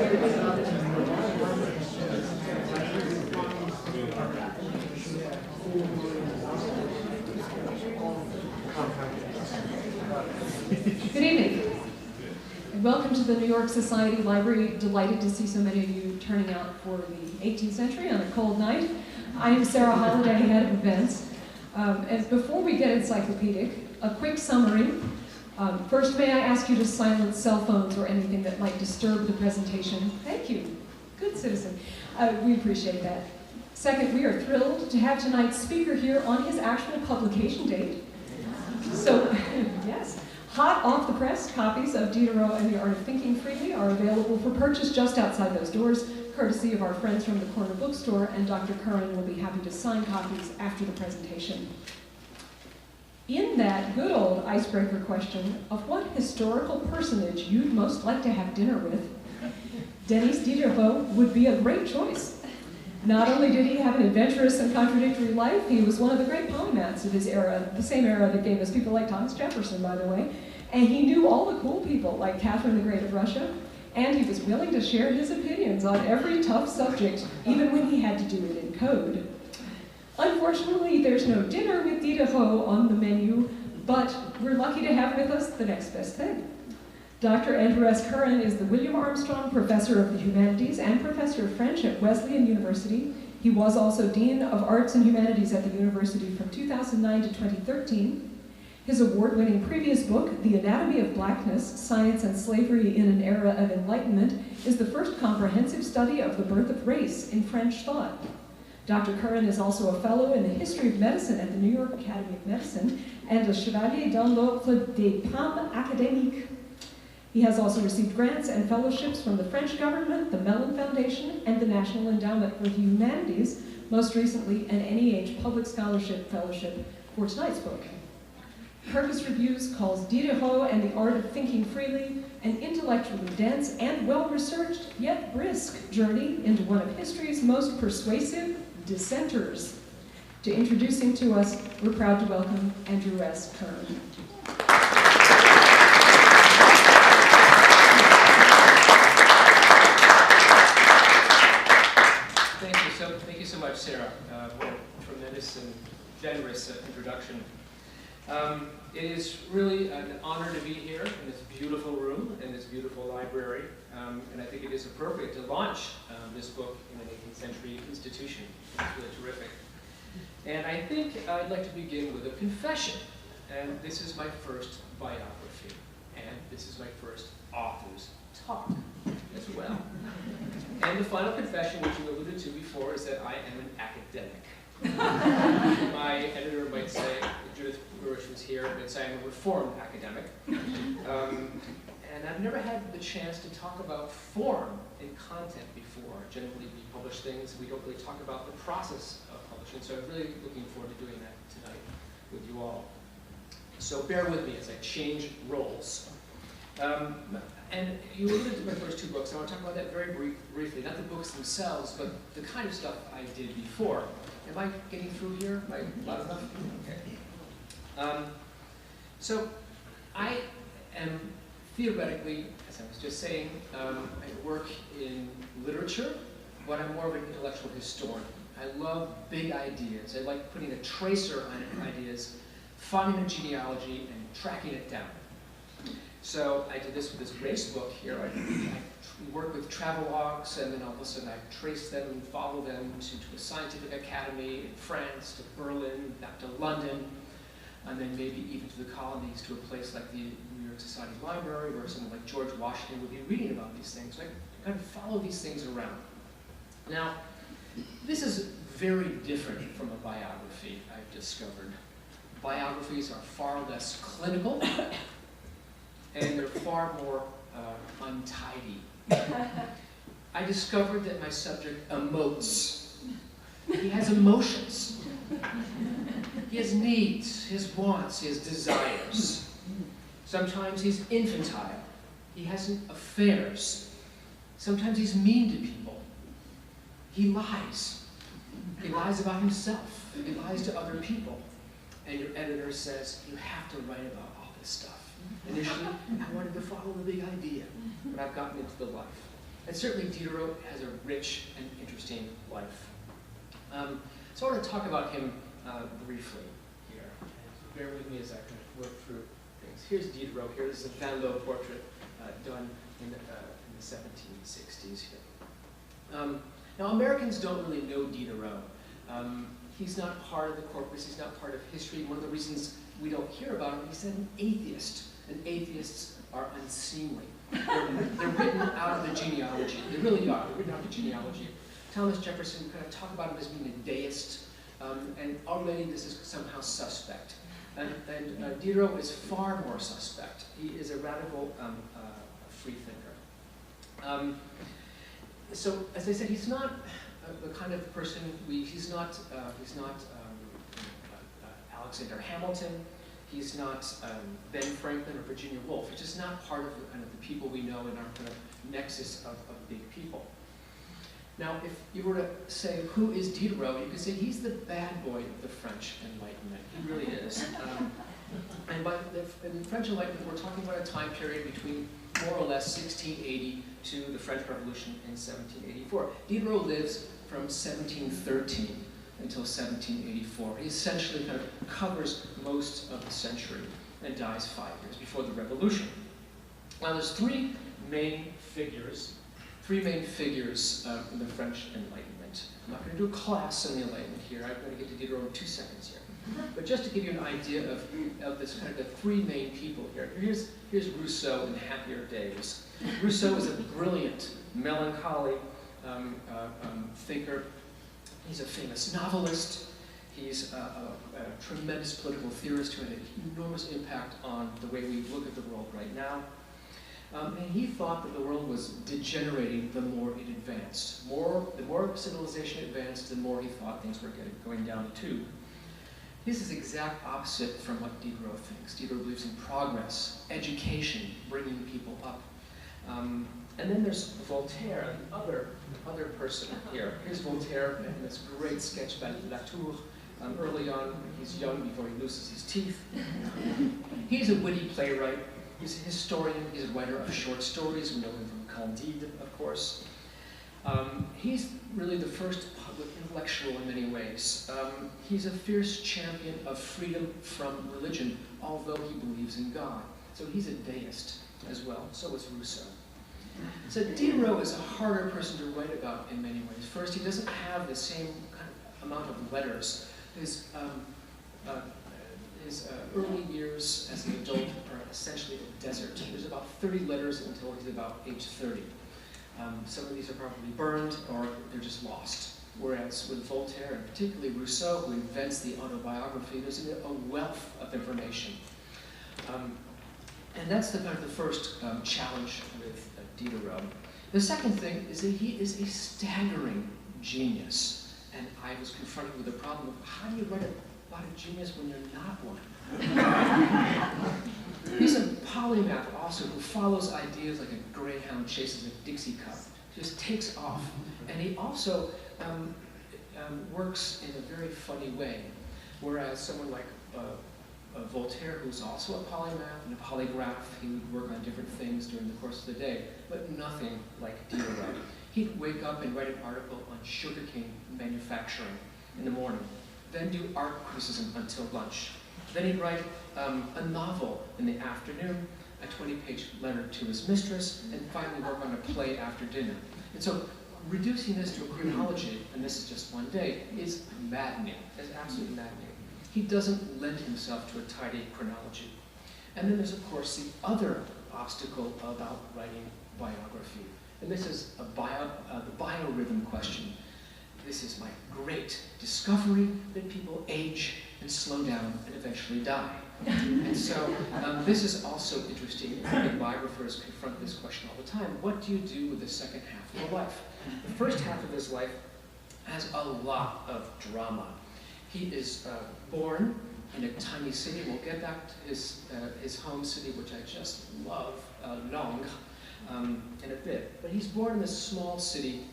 Good evening, and welcome to the New York Society Library. Delighted to see so many of you turning out for the 18th century on a cold night. I am Sarah Holliday, head of events. And before we get encyclopedic, a quick summary. First, may I ask you to silence cell phones or anything that might disturb the presentation? Thank you. Good citizen. We appreciate that. Second, we are thrilled to have tonight's speaker here on his actual publication date. So, yes, hot off the press copies of Diderot and the Art of Thinking Freely are available for purchase just outside those doors, courtesy of our friends from the corner bookstore, and Dr. Curran will be happy to sign copies after the presentation. In that good old icebreaker question of what historical personage you'd most like to have dinner with, Denis Diderot would be a great choice. Not only did he have an adventurous and contradictory life, he was one of the great polymaths of his era, the same era that gave us people like Thomas Jefferson, by the way. And he knew all the cool people, like Catherine the Great of Russia, and he was willing to share his opinions on every tough subject, even when he had to do it in code. Unfortunately, there's no dinner with Diderot on the menu, but we're lucky to have with us the next best thing. Dr. Andrew S. Curran is the William Armstrong Professor of the Humanities and Professor of French at Wesleyan University. He was also Dean of Arts and Humanities at the university from 2009 to 2013. His award-winning previous book, The Anatomy of Blackness, Science and Slavery in an Era of Enlightenment, is the first comprehensive study of the birth of race in French thought. Dr. Curran is also a fellow in the history of medicine at the New York Academy of Medicine and a Chevalier dans l'Ordre des Palmes Académiques. He has also received grants and fellowships from the French government, the Mellon Foundation, and the National Endowment for the Humanities, most recently an NEH Public Scholarship Fellowship for tonight's book. Purpose Reviews calls Diderot and the Art of Thinking Freely an intellectually dense and well-researched, yet brisk journey into one of history's most persuasive dissenters. To introduce him to us, we're proud to welcome Andrew S. Curran. Thank you so much, Sarah, for a tremendous and generous introduction. It is really an honor to be here in this beautiful room, in this beautiful library, and I think it is appropriate to launch this book in an 18th century institution. It's really terrific. And I think I'd like to begin with a confession. And this is my first biography, and this is my first author's talk as well. And the final confession, which you alluded to before, is that I am an academic. My editor might say, Judith Burrish was here, would say I'm a reformed academic. And I've never had the chance to talk about form and content before. Generally, we publish things, we don't really talk about the process of publishing, so I'm really looking forward to doing that tonight with you all. So bear with me as I change roles. And you alluded to my first two books. I want to talk about that very briefly. Not the books themselves, but the kind of stuff I did before. Am I getting through here? Am I loud enough? Okay. So I am theoretically, as I was just saying, I work in literature, but I'm more of an intellectual historian. I love big ideas. I like putting a tracer on ideas, finding a genealogy, and tracking it down. So I did this with this race book here. I work with travelogues, and then all of a sudden I trace them and follow them to a scientific academy in France, to Berlin, back to London, and then maybe even to the colonies, to a place like the New York Society Library, where someone like George Washington would be reading about these things. So I kind of follow these things around. Now, this is very different from a biography, I've discovered. Biographies are far less clinical, and they're far more untidy. I discovered that my subject emotes. He has emotions. He has needs, his wants, his desires. Sometimes he's infantile. He has affairs. Sometimes he's mean to people. He lies. He lies about himself. He lies to other people. And your editor says, you have to write about all this stuff. Initially, I wanted to follow the big idea, but I've gotten into the life. And certainly Diderot has a rich and interesting life. So I want to talk about him briefly here. Bear with me as I kind of work through things. Here's Diderot. Here's a Van Loo portrait done in the 1760s here. Now, Americans don't really know Diderot. He's not part of the corpus. He's not part of history. One of the reasons we don't hear about him, he's an atheist, and atheists are unseemly. They're written out of the genealogy. They really are. They're written out of the genealogy. Thomas Jefferson kind of talk about him as being a deist, and already this is somehow suspect. And Diderot is far more suspect. He is a radical freethinker. So, as I said, he's not the kind of person he's not Alexander Hamilton. He's not Ben Franklin or Virginia Woolf. He's just not part of the kind of the people we know in our kind of nexus of big people. Now, if you were to say, who is Diderot, you could say he's the bad boy of the French Enlightenment. He really is. And by in the French Enlightenment, we're talking about a time period between more or less 1680 to the French Revolution in 1784. Diderot lives from 1713 until 1784. He essentially kind of covers most of the century and dies 5 years before the Revolution. Now, there's three main figures in the French Enlightenment. I'm not going to do a class on the Enlightenment here. I'm going to get to Diderot in 2 seconds here. But just to give you an idea of this kind of the three main people here. Here's Rousseau in happier days. Rousseau is a brilliant, melancholy thinker. He's a famous novelist. He's a tremendous political theorist who had an enormous impact on the way we look at the world right now. And he thought that the world was degenerating the more it advanced. The more civilization advanced, the more he thought things were going down the tube. This is the exact opposite from what Diderot thinks. Diderot believes in progress, education, bringing people up. And then there's Voltaire, the other person here. Here's Voltaire in this great sketch by Latour. Early on, he's young before he loses his teeth. He's a witty playwright. He's a historian. He's a writer of short stories. We know him from Candide, of course. He's really the first public intellectual in many ways. He's a fierce champion of freedom from religion, although he believes in God. So he's a deist as well. So is Rousseau. So Diderot is a harder person to write about in many ways. First, he doesn't have the same kind of amount of letters. His early years as an adult are essentially a desert. There's about 30 letters until he's about age 30. Some of these are probably burned or they're just lost. Whereas with Voltaire, and particularly Rousseau, who invents the autobiography, there's a wealth of information. And that's the first challenge with Diderot. The second thing is that he is a staggering genius. And I was confronted with the problem of how do you write about a genius when you're not one? He's a polymath also who follows ideas like a greyhound chases a Dixie cup. Just takes off. And he also works in a very funny way. Whereas someone like Voltaire, who's also a polymath and a polygraph, he would work on different things during the course of the day, but nothing like Diderot. He'd wake up and write an article on sugarcane manufacturing in the morning, then do art criticism until lunch. Then he'd write a novel in the afternoon, a 20-page letter to his mistress, and finally work on a play after dinner. And so reducing this to a chronology, and this is just one day, is maddening. It's absolutely maddening. He doesn't lend himself to a tidy chronology. And then there's, of course, the other obstacle about writing biography. And this is the biorhythm question. This is my great discovery that people age and slow down and eventually die. And so this is also interesting. Biographers confront this question all the time. What do you do with the second half of your life? The first half of his life has a lot of drama. He is born in a tiny city. We'll get back to his home city, which I just love, Langres, in a bit. But he's born in a small city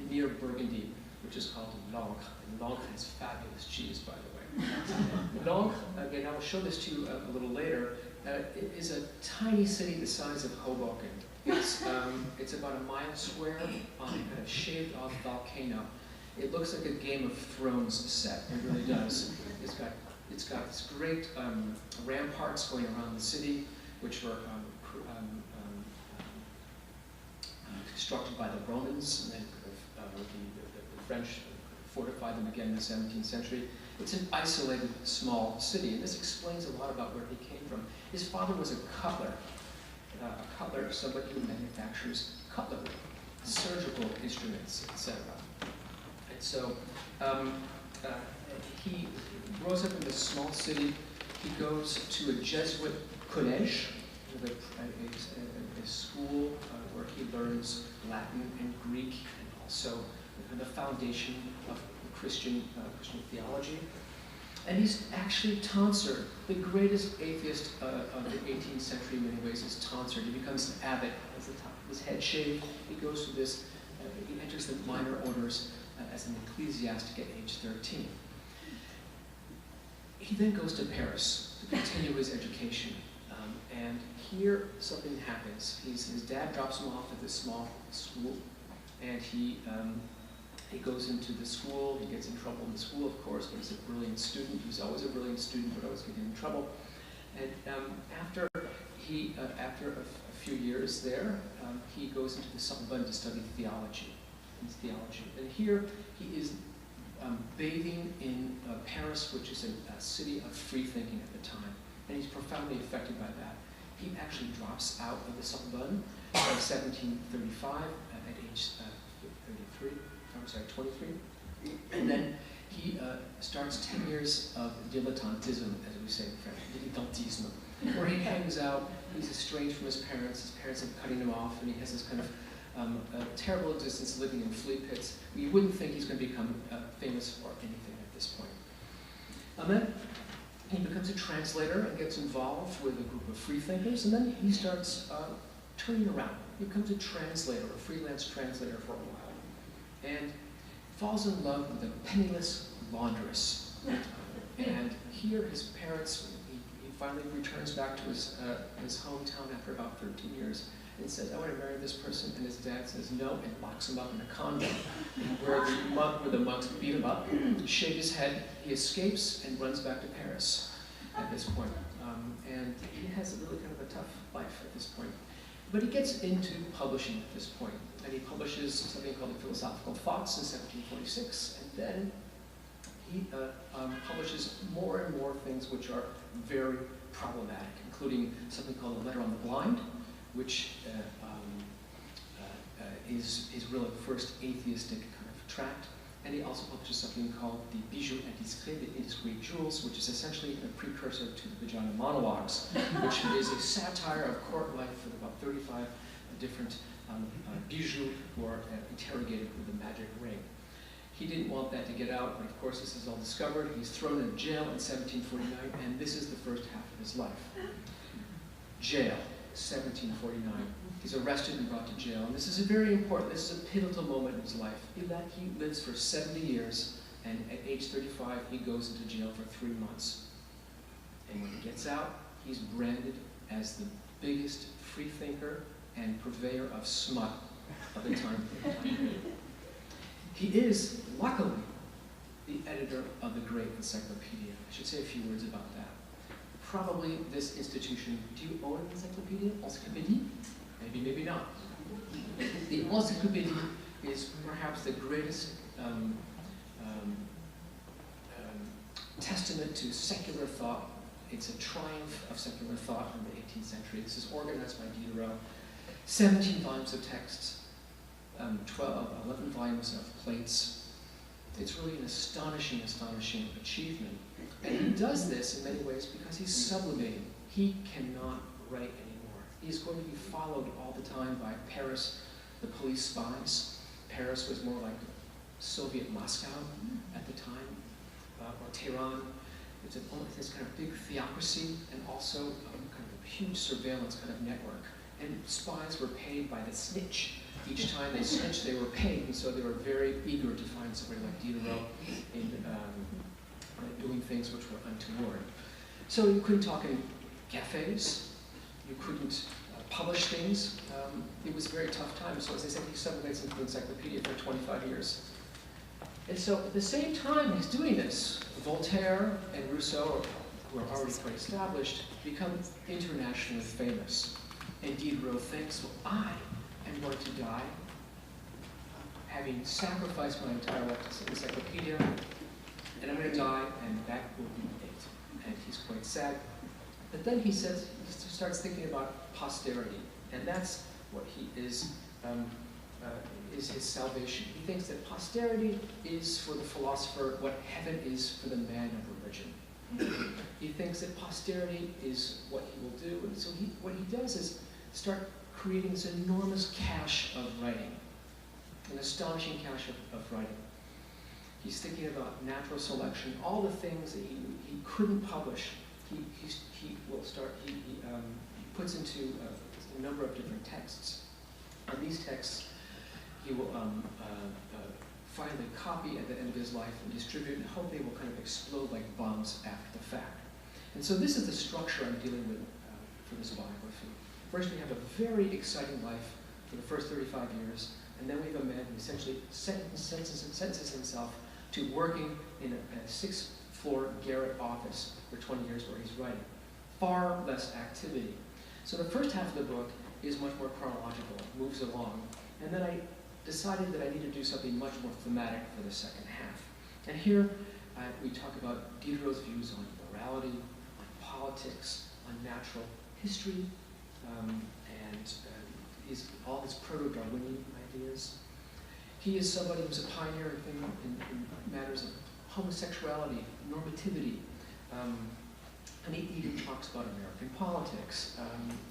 near Burgundy, which is called Langres. And Langres has fabulous cheese, by the way. Langres, again, I will show this to you a little later, it is a tiny city the size of Hoboken. It's about a mile square on a kind of shaved off volcano. It looks like a Game of Thrones set, it really does. It's got this great ramparts going around the city, which were constructed by the Romans, and then the French fortified them again in the 17th century. It's an isolated, small city, and this explains a lot about where he came from. His father was a cutler, somebody who manufactures cutlery, surgical instruments, etc. And so he grows up in this small city. He goes to a Jesuit college, a school where he learns Latin and Greek, and also the foundation of Christian theology. And he's actually tonsured. The greatest atheist of the 18th century in many ways is tonsured. He becomes an abbot, has his head shaved. He goes through this, he enters the minor orders as an ecclesiastic at age 13. He then goes to Paris to continue his education. And here something happens. His dad drops him off at this small school, and he goes into the school. He gets in trouble in the school, of course, but he's a brilliant student. He was always a brilliant student, but always getting in trouble. And after a few years there, he goes into the Sorbonne to study theology. And here he is bathing in Paris, which is a city of free thinking at the time, and he's profoundly affected by that. He actually drops out of the Sorbonne in 1735 at age 23, and then he starts 10 years of dilettantisme, as we say in French, dilettantisme, where he hangs out. He's estranged from his parents. His parents are cutting him off, and he has this kind of terrible existence living in flea pits. You wouldn't think he's going to become famous for anything at this point. And then he becomes a translator and gets involved with a group of freethinkers, and then he starts turning around. He becomes a translator, a freelance translator for a while, and falls in love with a penniless laundress. And here his parents, he finally returns back to his hometown after about 13 years, and says, I want to marry this person, and his dad says no, and locks him up in a convent, where the monks beat him up, shave his head. He escapes and runs back to Paris at this point. And he has a really kind of a tough life at this point. But he gets into publishing at this point, and he publishes something called the Philosophical Thoughts in 1746, and then he publishes more and more things which are very problematic, including something called A Letter on the Blind, which is really the first atheistic kind of tract. And he also publishes something called the Bijoux Indiscrets, the Indiscreet Jewels, which is essentially a precursor to the Vagina Monologues, which is a satire of court life with about 35 different bijoux who are interrogated with a magic ring. He didn't want that to get out, but of course this is all discovered. He's thrown in jail in 1749, and this is the first half of his life. Jail, 1749. He's arrested and brought to jail, and this is a very important, this is a pivotal moment in his life. He lives for 70 years, and at age 35, he goes into jail for 3 months. And when he gets out, he's branded as the biggest freethinker and purveyor of smut of the time. He is, luckily, the editor of the great encyclopedia. I should say a few words about that. Probably this institution, do you own an encyclopedia? Encyclopédie? Maybe, maybe not. The Encyclopédie is perhaps the greatest testament to secular thought. It's a triumph of secular thought in the 18th century. This is organized by Diderot. 17 volumes of texts, 11 volumes of plates. It's really an astonishing, astonishing achievement. And he does this in many ways because he's sublimating. He cannot write anymore. He's going to be followed all the time by Paris, the police spies. Paris was more like Soviet Moscow at the time, or Tehran. It's this kind of big theocracy and also kind of a huge surveillance kind of network. And spies were paid by the snitch. Each time they snitched, they were paid, and so they were very eager to find somebody like Diderot in doing things which were untoward. So you couldn't talk in cafes, you couldn't publish things. It was a very tough time, so as I said, he subdivides into the encyclopedia for 25 years. And so at the same time he's doing this, Voltaire and Rousseau, who are already quite established, become internationally famous. And Diderot thinks, well, I am going to die having sacrificed my entire life to this encyclopedia, and I'm going to die, and that will be it. And he's quite sad. But then he starts thinking about posterity, and that's what he is his salvation. He thinks that posterity is for the philosopher what heaven is for the man of religion. He thinks that posterity is what he will do, and so what he does is start creating this enormous cache of writing, an astonishing cache of writing. He's thinking about natural selection, all the things that he couldn't publish. He will start. He puts into a number of different texts. And these texts he will finally copy at the end of his life and distribute, and hope they will kind of explode like bombs after the fact. And so this is the structure I'm dealing with for this biography. First, we have a very exciting life for the first 35 years, and then we have a man who essentially sentences himself to working in a 6th-floor garret office for 20 years where he's writing. Far less activity. So the first half of the book is much more chronological, moves along, and then I decided that I need to do something much more thematic for the second half. And here we talk about Diderot's views on morality, on politics, on natural history, and all his proto-Darwinian ideas. He is somebody who's a pioneer in matters of homosexuality, normativity, and he even talks about American politics.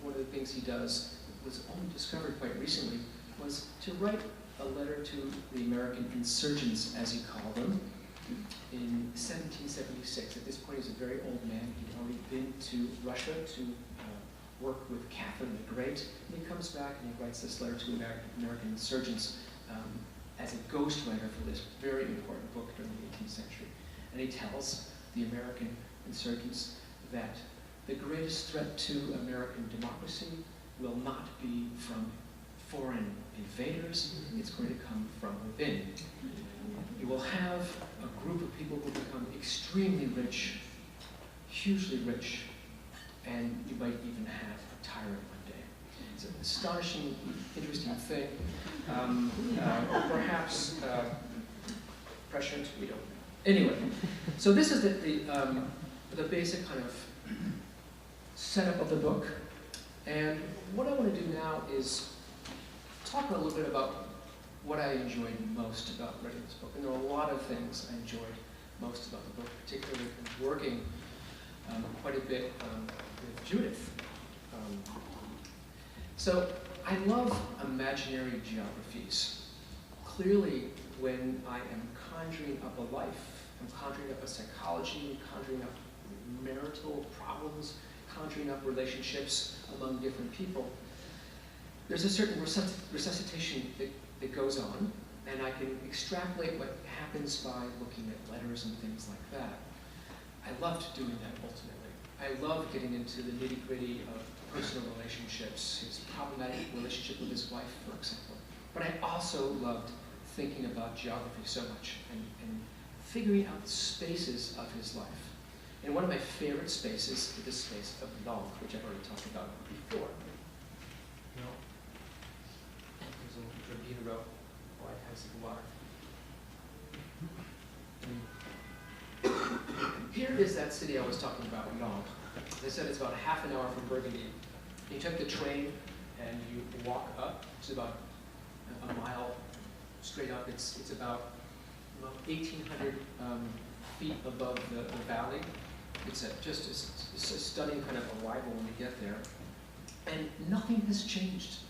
One of the things he does, was only discovered quite recently, was to write a letter to the American insurgents, as he called them, in 1776. At this point, he's a very old man. He'd already been to Russia to work with Catherine the Great. And he comes back and he writes this letter to American insurgents as a ghostwriter for this very important book during the 18th century. And he tells the American insurgents that the greatest threat to American democracy will not be from foreign invaders, it's going to come from within. You will have a group of people who become extremely rich, hugely rich, and you might even have a tyrant one day. It's an astonishing, interesting thing. Perhaps prescient, we don't know. Anyway, so this is the basic kind of setup of the book. And what I want to do now is talk a little bit about what I enjoyed most about writing this book. And there are a lot of things I enjoyed most about the book, particularly working quite a bit with Judith. So I love imaginary geographies. Clearly, when I am conjuring up a life, I'm conjuring up a psychology, conjuring up marital problems, conjuring up relationships among different people, there's a certain resuscitation that goes on, and I can extrapolate what happens by looking at letters and things like that. I loved doing that ultimately. I loved getting into the nitty-gritty of personal relationships, his problematic relationship with his wife, for example. But I also loved thinking about geography so much and figuring out the spaces of his life. And one of my favorite spaces is the space of Langue, which I've already talked about before. There's a little picture of Diderot while I have some water. Here is that city I was talking about, Langue. As I said, it's about half an hour from Burgundy. You take the train and you walk up. It's about a mile straight up. It's about 1,800 feet above the valley. It's just a stunning kind of arrival when you get there. And nothing has changed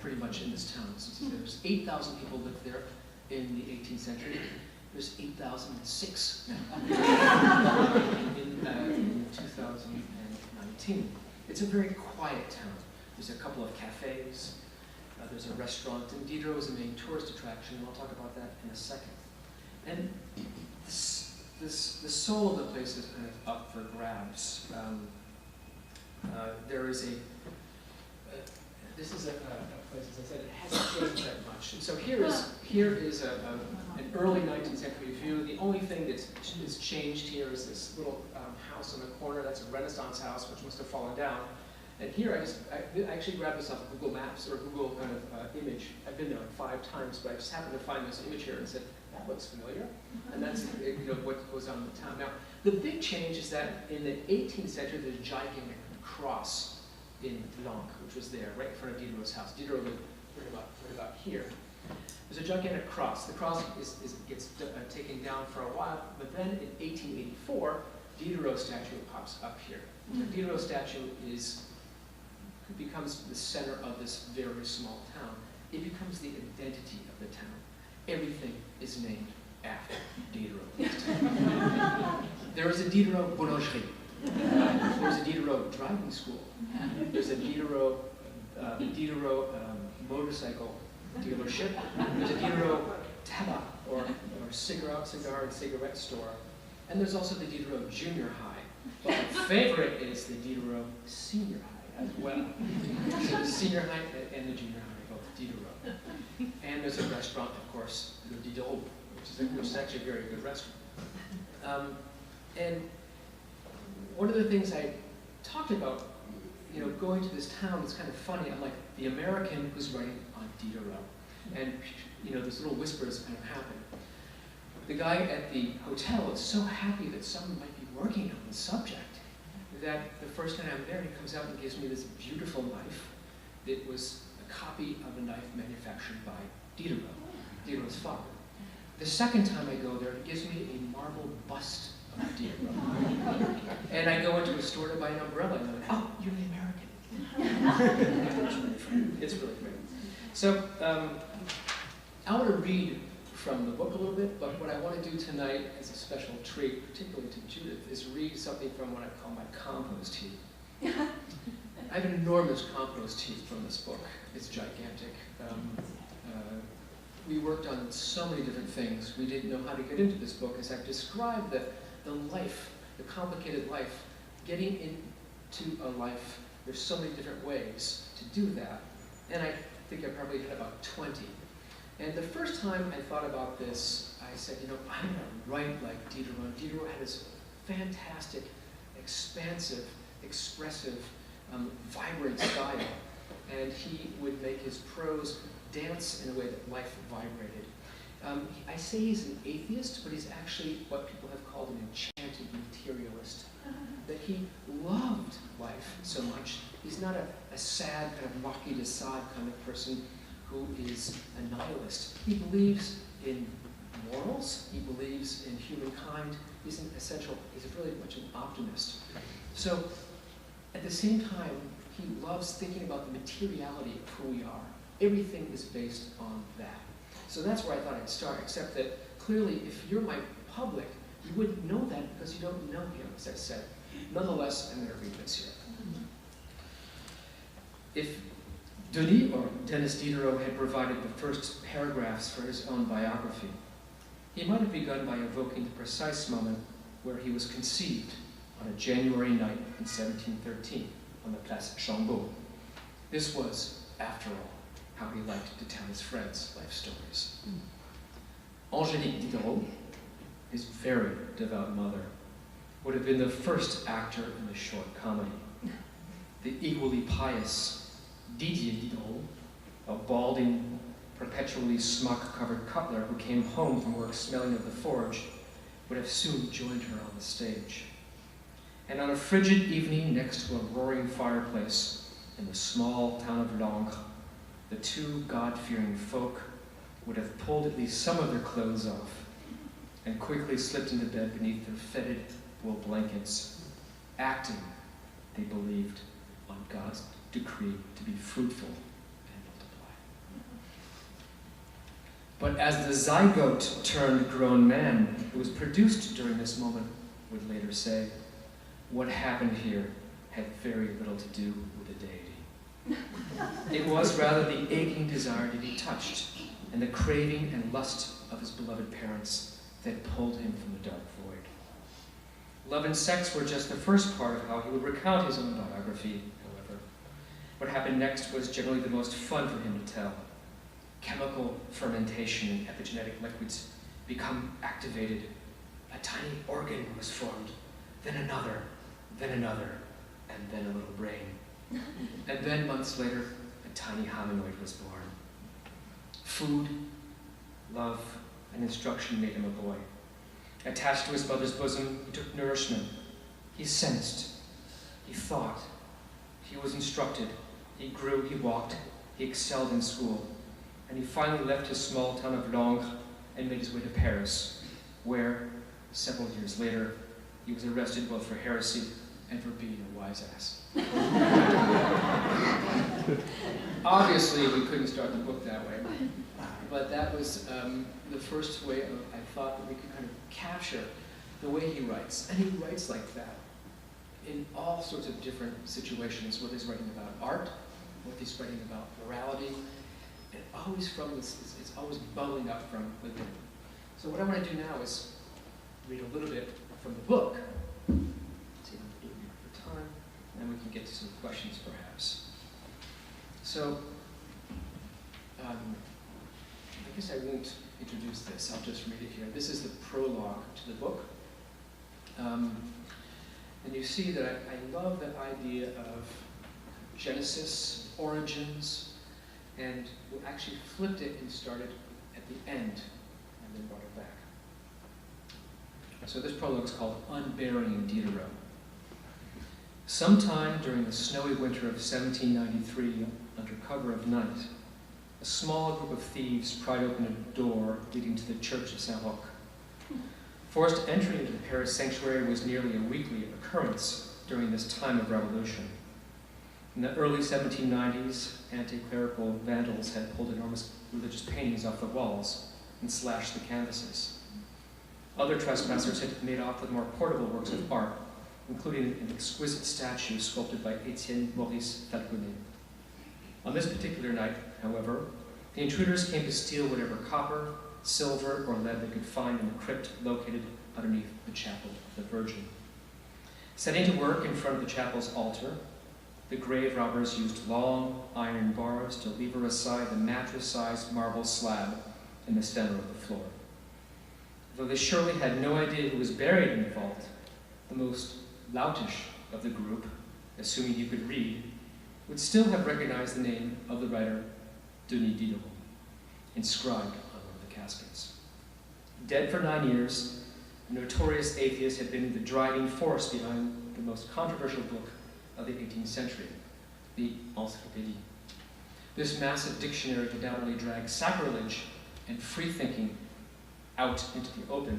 pretty much in this town. There's 8,000 people lived there in the 18th century. There's 8,006 now in 2019. It's a very quiet town. There's a couple of cafes. There's a restaurant. And Diderot is a main tourist attraction, and I'll talk about that in a second. And the soul of the place is kind of up for grabs. There is this is a place, as I said, it hasn't changed that much. And so here is an early 19th century view. The only thing that's changed here is this little house on the corner. That's a Renaissance house, which must have fallen down. And here, I actually grabbed this off of Google Maps or Google kind of image. I've been there like 5 times, but I just happened to find this image here and said, that looks familiar. And that's what goes on in the town. Now, the big change is that in the 18th century, there's a gigantic cross in Langres, which was there, right in front of Diderot's house. Diderot lived right about here. There's a gigantic cross. The cross gets taken down for a while, but then in 1884, Diderot's statue pops up here. The Diderot statue becomes the center of this very small town. It becomes the identity of the town. Everything is named after Diderot. There is a Diderot boulangerie. There's a Diderot driving school. There's a Diderot motorcycle dealership. There's a Diderot tabac or cigar and cigarette store. And there's also the Diderot junior high. But my favorite is the Diderot senior high as well. So the senior high and the junior high are both Diderot. And there's a restaurant, of course, the Diderot, which is actually a very good restaurant. And one of the things I talked about, going to this town, it's kind of funny. I'm like the American who's writing on Diderot. And, these little whispers kind of happen. The guy at the hotel is so happy that someone might be working on the subject that the first time I'm there, he comes out and gives me this beautiful knife that was a copy of a knife manufactured by Diderot, Diderot's father. The second time I go there, he gives me a marble bust of Diderot. And I go into a store to buy an umbrella, and I'm like, oh, you're the American. It's really great. So I want to read from the book a little bit, but what I want to do tonight as a special treat, particularly to Judith, is read something from what I call my compost heap. I have an enormous compost heap from this book. It's gigantic. We worked on so many different things. We didn't know how to get into this book. As I've described the life, the complicated life, getting into a life, there's so many different ways to do that. And I think I probably had about 20. And the first time I thought about this, I said, I'm going to write like Diderot. Diderot had this fantastic, expansive, expressive, vibrant style. And he would make his prose dance in a way that life vibrated. I say he's an atheist, but he's actually what people have called an enchanted materialist. That he loved life so much. He's not a sad, kind of Marquis de Sade kind of person who is a nihilist. He believes in morals. He believes in humankind. He's really much an optimist. So at the same time, he loves thinking about the materiality of who we are. Everything is based on that. So that's where I thought I'd start, except that clearly if you're my public, you wouldn't know that because you don't know him, as I said. Nonetheless, I'm going to read this here. If Denis, or Denis Diderot, had provided the first paragraphs for his own biography, he might have begun by evoking the precise moment where he was conceived on a January night in 1713 on the Place Chambeau. This was, after all, how he liked to tell his friends life stories. Angélique Diderot, his very devout mother, would have been the first actor in the short comedy. The equally pious Didier Diderot, a balding, perpetually smock-covered cutler who came home from work smelling of the forge, would have soon joined her on the stage. And on a frigid evening next to a roaring fireplace in the small town of Langres, the two God-fearing folk would have pulled at least some of their clothes off and quickly slipped into bed beneath their fetid wool blankets, acting, they believed, on God's decree to be fruitful and multiply. But as the zygote turned grown man who was produced during this moment would later say, what happened here had very little to do with the deity. It was rather the aching desire to be touched and the craving and lust of his beloved parents that pulled him from the dark void. Love and sex were just the first part of how he would recount his own biography, however. What happened next was generally the most fun for him to tell. Chemical fermentation in epigenetic liquids become activated. A tiny organ was formed, then another, and then a little brain. And then months later, a tiny hominoid was born. Food, love, and instruction made him a boy. Attached to his mother's bosom, he took nourishment. He sensed. He thought. He was instructed. He grew, he walked, he excelled in school. And he finally left his small town of Langres and made his way to Paris, where, several years later, he was arrested both for heresy and for being a wise ass. Obviously, we couldn't start the book that way, but that was the first way I thought that we could kind of capture the way he writes. And he writes like that in all sorts of different situations, whether he's writing about art, whether he's writing about morality, and always from this, it's always bubbling up from within. So what I want to do now is read a little bit from the book. See, I'm doing it for time, and we can get to some questions perhaps. So, I guess I won't introduce this, I'll just read it here. This is the prologue to the book. And you see that I love that idea of Genesis, origins, and we actually flipped it and started at the end, and then brought it back. So this prologue is called Unburying Diderot. Sometime during the snowy winter of 1793, under cover of night, a small group of thieves pried open a door leading to the church of Saint-Roch. Forced entry into the Paris sanctuary was nearly a weekly occurrence during this time of revolution. In the early 1790s, anti-clerical vandals had pulled enormous religious paintings off the walls and slashed the canvases. Other trespassers had made off with more portable works of art, including an exquisite statue sculpted by Étienne Maurice Falconet. On this particular night, however, the intruders came to steal whatever copper, silver, or lead they could find in the crypt located underneath the chapel of the Virgin. Setting to work in front of the chapel's altar, the grave robbers used long iron bars to lever aside the mattress-sized marble slab in the center of the floor. Though they surely had no idea who was buried in the vault, the most loutish of the group, assuming you could read, would still have recognized the name of the writer Denis Diderot, inscribed on one of the caskets. Dead for 9 years, the notorious atheist had been the driving force behind the most controversial book of the 18th century, the Encyclopédie. This massive dictionary had not only dragged sacrilege and free-thinking out into the open,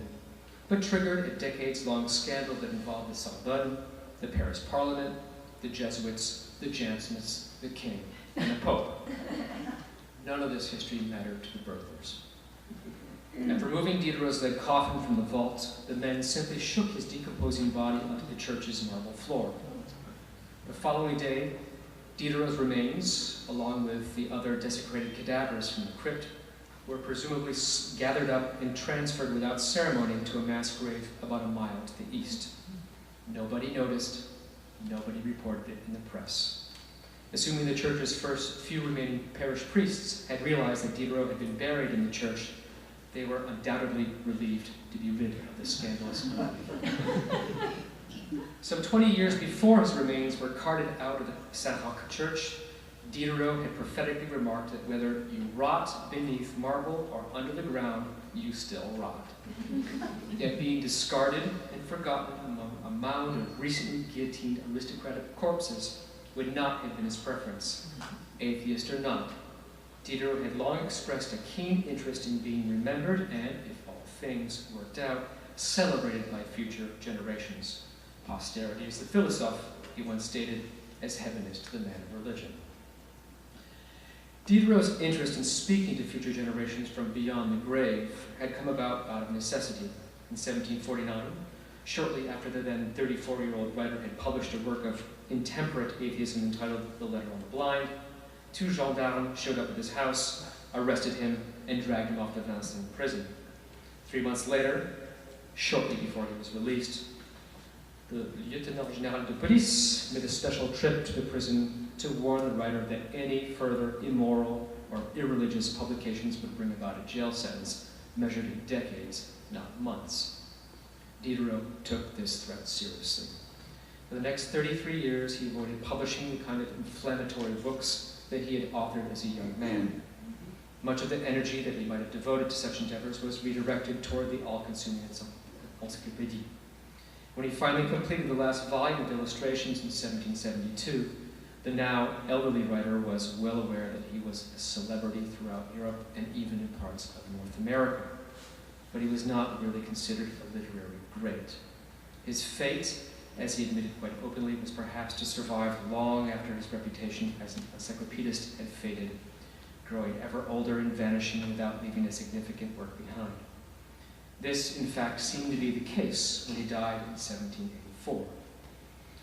but triggered a decades-long scandal that involved the Sorbonne, the Paris Parliament, the Jesuits, the Jansenists, the King, and the Pope. None of this history mattered to the birthers. After moving Diderot's lead coffin from the vault, the men simply shook his decomposing body onto the church's marble floor. The following day, Diderot's remains, along with the other desecrated cadavers from the crypt, were presumably gathered up and transferred without ceremony to a mass grave about a mile to the east. Nobody noticed, nobody reported it in the press. Assuming the church's first few remaining parish priests had realized that Diderot had been buried in the church, they were undoubtedly relieved to be rid of the scandalous body. Some 20 years before his remains were carted out of the Saint-Roch church, Diderot had prophetically remarked that whether you rot beneath marble or under the ground, you still rot. Yet being discarded and forgotten among a mound of recently guillotined aristocratic corpses would not have been his preference, atheist or not. Diderot had long expressed a keen interest in being remembered and, if all things worked out, celebrated by future generations. Posterity is the philosophe, he once stated, as heaven is to the man of religion. Diderot's interest in speaking to future generations from beyond the grave had come about out of necessity. In 1749, shortly after the then 34-year-old writer had published a work of intemperate atheism entitled The Letter on the Blind, 2 gendarmes showed up at his house, arrested him, and dragged him off to Vincennes prison. 3 months later, shortly before he was released, the Lieutenant General de Police made a special trip to the prison to warn the writer that any further immoral or irreligious publications would bring about a jail sentence measured in decades, not months. Diderot took this threat seriously. For the next 33 years, he avoided publishing the kind of inflammatory books that he had authored as a young man. Much of the energy that he might have devoted to such endeavors was redirected toward the all-consuming encyclopedia. When he finally completed the last volume of illustrations in 1772, the now elderly writer was well aware that he was a celebrity throughout Europe and even in parts of North America. But he was not really considered a literary great. His fate, as he admitted quite openly, was perhaps to survive long after his reputation as an encyclopedist had faded, growing ever older and vanishing without leaving a significant work behind. This, in fact, seemed to be the case when he died in 1784.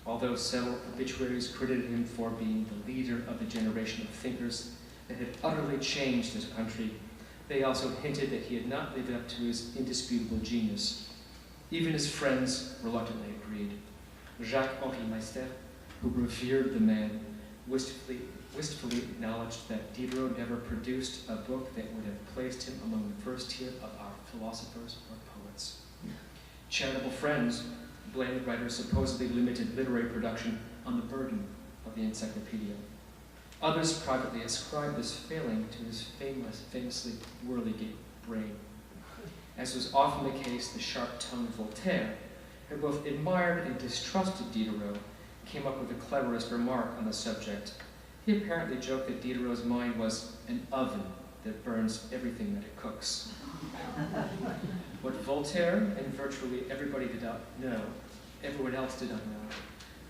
Although several obituaries credited him for being the leader of the generation of thinkers that had utterly changed his country, they also hinted that he had not lived up to his indisputable genius. Even his friends reluctantly agreed. Jacques-Henri Meister, who revered the man, wistfully acknowledged that Diderot never produced a book that would have placed him among the first tier of our philosophers or poets. Charitable friends blamed the writer's supposedly limited literary production on the burden of the encyclopedia. Others privately ascribed this failing to his famously whirligig brain. As was often the case, the sharp-tongued Voltaire, who both admired and distrusted Diderot, came up with the cleverest remark on the subject. He apparently joked that Diderot's mind was an oven that burns everything that it cooks. What Voltaire and virtually everybody did not know, everyone else did not know,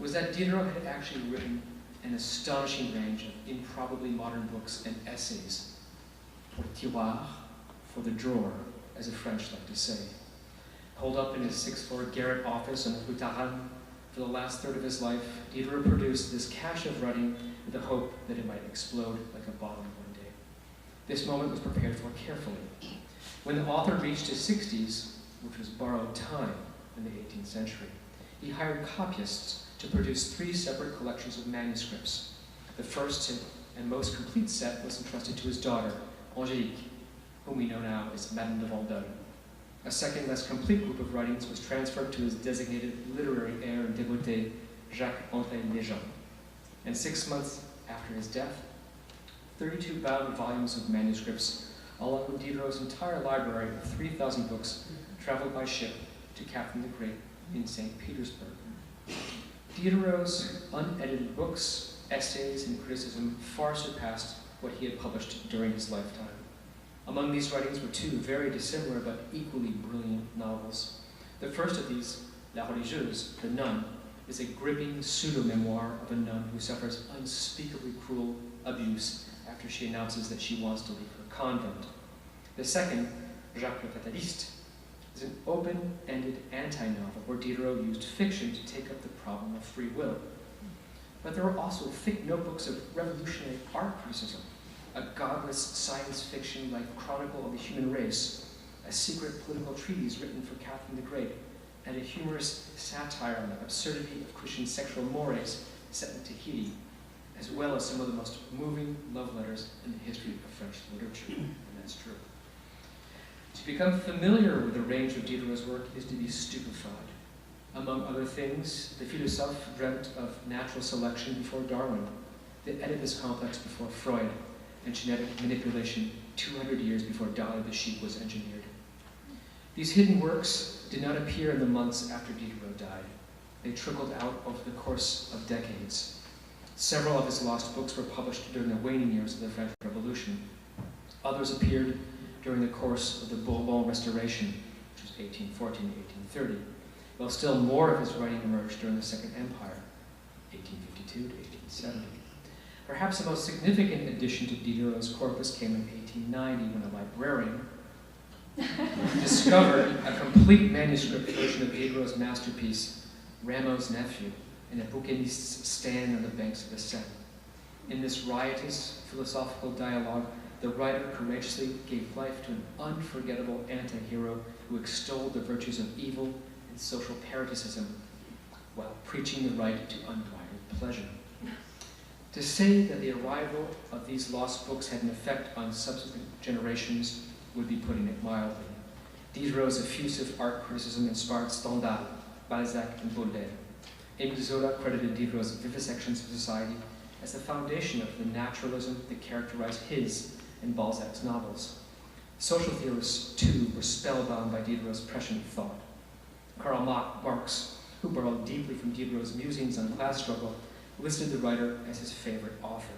was that Diderot had actually written an astonishing range of improbably modern books and essays, pour tiroir, for the drawer, as the French like to say. Holed up in his sixth-floor garret office on the Rue Taranne for the last third of his life, Diderot produced this cache of writing with the hope that it might explode like a bomb one day. This moment was prepared for carefully. When the author reached his 60s, which was borrowed time in the 18th century, he hired copyists to produce 3 separate collections of manuscripts. The first and most complete set was entrusted to his daughter, Angélique, whom we know now as Madame de Vendôme. A second, less complete group of writings was transferred to his designated literary heir and devotee, Jacques-André Lejean. And 6 months after his death, 32 bound volumes of manuscripts, along with Diderot's entire library of 3,000 books, traveled by ship to Catherine the Great in St. Petersburg. Diderot's unedited books, essays, and criticism far surpassed what he had published during his lifetime. Among these writings were 2 very dissimilar but equally brilliant novels. The first of these, La Religieuse, The Nun, is a gripping pseudo-memoir of a nun who suffers unspeakably cruel abuse after she announces that she wants to leave her convent. The second, Jacques le Fataliste, is an open-ended anti-novel where Diderot used fiction to take up the problem of free will. But there were also thick notebooks of revolutionary art criticism, a godless science fiction-like chronicle of the human race, a secret political treatise written for Catherine the Great, and a humorous satire on the absurdity of Christian sexual mores set in Tahiti, as well as some of the most moving love letters in the history of French literature, and that's true. To become familiar with the range of Diderot's work is to be stupefied. Among other things, the philosophe dreamt of natural selection before Darwin, the Oedipus complex before Freud, and genetic manipulation 200 years before Dolly the sheep was engineered. These hidden works did not appear in the months after Diderot died. They trickled out over the course of decades. Several of his lost books were published during the waning years of the French Revolution. Others appeared during the course of the Bourbon Restoration, which was 1814 to 1830, while still more of his writing emerged during the Second Empire, 1852 to 1870. Perhaps the most significant addition to Diderot's corpus came in 1890 when a librarian discovered a complete manuscript version of Diderot's masterpiece, Rameau's Nephew, in a bouquinist's stand on the banks of the Seine. In this riotous philosophical dialogue, the writer courageously gave life to an unforgettable anti-hero who extolled the virtues of evil and social parasitism while preaching the right to unbridled pleasure. To say that the arrival of these lost books had an effect on subsequent generations would be putting it mildly. Diderot's effusive art criticism inspired Stendhal, Balzac, and Baudelaire. Émile Zola credited Diderot's vivisections of society as the foundation of the naturalism that characterized his and Balzac's novels. Social theorists, too, were spellbound by Diderot's prescient thought. Karl Marx, who borrowed deeply from Diderot's musings on class struggle, listed the writer as his favorite author.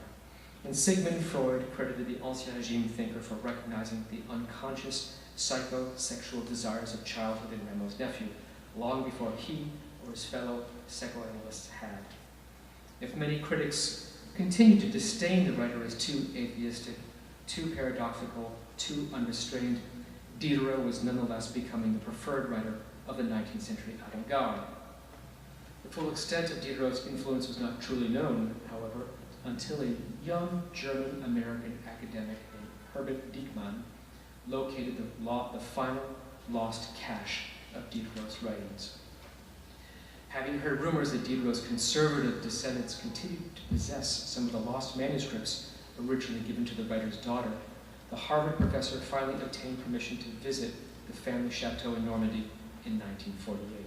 And Sigmund Freud credited the Ancien Régime thinker for recognizing the unconscious psychosexual desires of childhood in Rameau's nephew, long before he or his fellow psychoanalysts had. If many critics continue to disdain the writer as too atheistic, too paradoxical, too unrestrained, Diderot was nonetheless becoming the preferred writer of the 19th century avant-garde. The full extent of Diderot's influence was not truly known, however, until a young German-American academic named Herbert Diekmann located the final lost cache of Diderot's writings. Having heard rumors that Diderot's conservative descendants continued to possess some of the lost manuscripts originally given to the writer's daughter, the Harvard professor finally obtained permission to visit the family chateau in Normandy in 1948.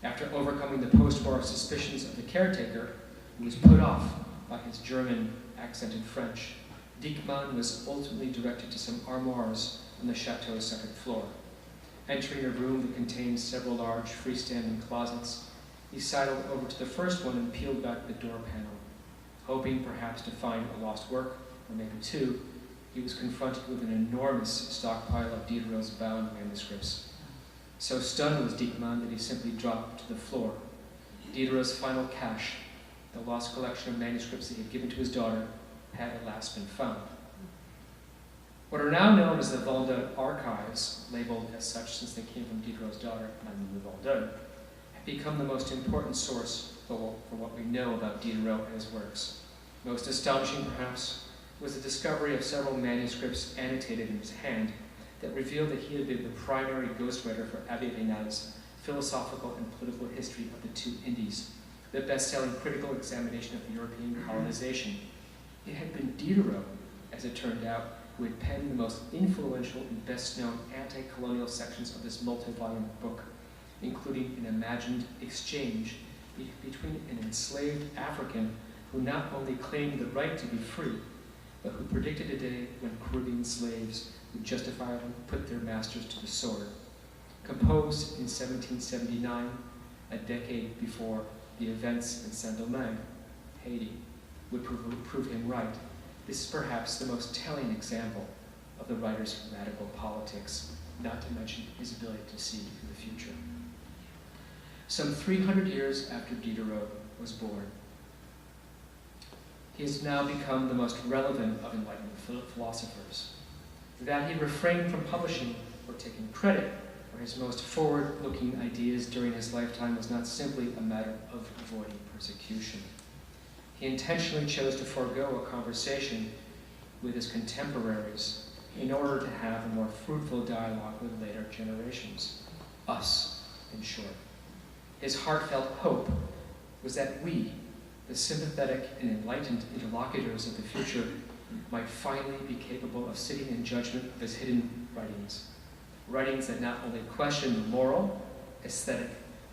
After overcoming the post-war suspicions of the caretaker, who was put off by his German accented French, Diekmann was ultimately directed to some armoires on the chateau's second floor. Entering a room that contained several large freestanding closets, he sidled over to the first one and peeled back the door panel. Hoping perhaps to find a lost work, or maybe two, he was confronted with an enormous stockpile of Diderot's bound manuscripts. So stunned was Diekmann that he simply dropped to the floor. Diderot's final cache, the lost collection of manuscripts that he had given to his daughter, had at last been found. What are now known as the Vendôme archives, labeled as such since they came from Diderot's daughter, Madame de Vendôme, have become the most important source for what we know about Diderot and his works. Most astonishing, perhaps, was the discovery of several manuscripts annotated in his hand that revealed that he had been the primary ghostwriter for Abbé Raynal's Philosophical and Political History of the Two Indies, the best-selling critical examination of European colonization. It had been Diderot, as it turned out, who had penned the most influential and best-known anti-colonial sections of this multi-volume book, including an imagined exchange between an enslaved African who not only claimed the right to be free, but who predicted a day when Caribbean slaves would justifiably put their masters to the sword. Composed in 1779, a decade before the events in Saint-Domingue, Haiti, would prove him right, this is perhaps the most telling example of the writer's radical politics, not to mention his ability to see into the future. Some 300 years after Diderot was born, he has now become the most relevant of Enlightenment philosophers. That he refrained from publishing or taking credit for his most forward-looking ideas during his lifetime was not simply a matter of avoiding persecution. He intentionally chose to forego a conversation with his contemporaries in order to have a more fruitful dialogue with later generations. Us, in short. His heartfelt hope was that we, the sympathetic and enlightened interlocutors of the future, might finally be capable of sitting in judgment of his hidden writings. Writings that not only question the moral, aesthetic,